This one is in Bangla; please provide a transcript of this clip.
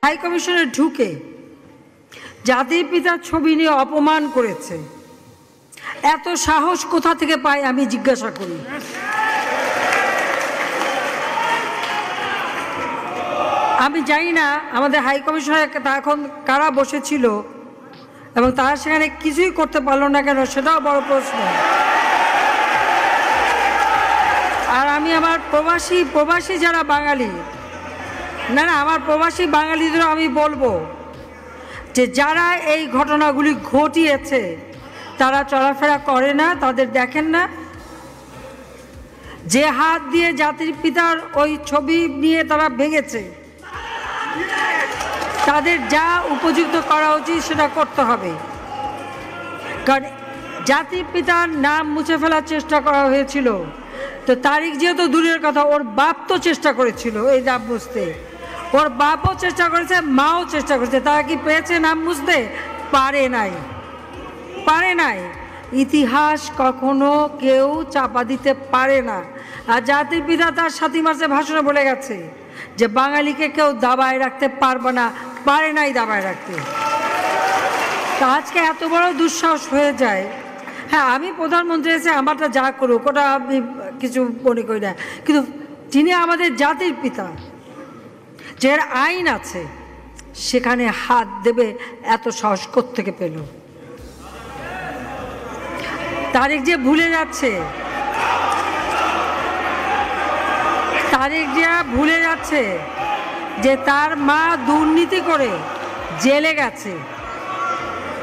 হাই কমিশনে ঢুকে জাতির পিতার ছবি নিয়ে অপমান করেছে। এত সাহস কোথা থেকে পায় আমি জিজ্ঞাসা করি। আমি জানি না আমাদের হাই কমিশনে এখন কারা বসেছিল এবং তারা সেখানে কিছুই করতে পারলো না কেন, সেটাও বড় প্রশ্ন। আর আমি আমার প্রবাসী যারা বাঙালি, না আমার প্রবাসী বাঙালিদেরও আমি বলবো যে যারা এই ঘটনাগুলি ঘটিয়েছে তারা চলাফেরা করে না, তাদের দেখেন না। যে হাত দিয়ে জাতির পিতার ওই ছবি নিয়ে তারা ভেঙেছে, তাদের যা উপযুক্ত করা উচিত সেটা করতে হবে। কারণ জাতির পিতার নাম মুছে ফেলার চেষ্টা করা হয়েছিল, তো তারিখ যেহেতু দূরের কথা, ওর বাপ তো চেষ্টা করেছিল এই নাম মুছতে, ওর বাপও চেষ্টা করেছে, মাও চেষ্টা করেছে। তারা কি পেয়েছে নাম মুছতে? পারে নাই। ইতিহাস কখনো কেউ চাপা দিতে পারে না। আর জাতির পিতা তার 7 মার্চে ভাষণে বলে গেছে যে বাঙালিকে কেউ দাবায় রাখতে পারবে না, পারে নাই দাবায় রাখতে। তা আজকে এত বড় দুঃসাহস হয়ে যায়। হ্যাঁ, আমি প্রধানমন্ত্রী এসে আমারটা যা করুক ওটা আমি কিছু মনে করি না, কিন্তু যিনি আমাদের জাতির পিতা, যার আইন আছে, সেখানে হাত দেবে এত সাহস কোত্থেকে পেল? তারেক যে ভুলে যাচ্ছে যে তার মা দুর্নীতি করে জেলে গেছে।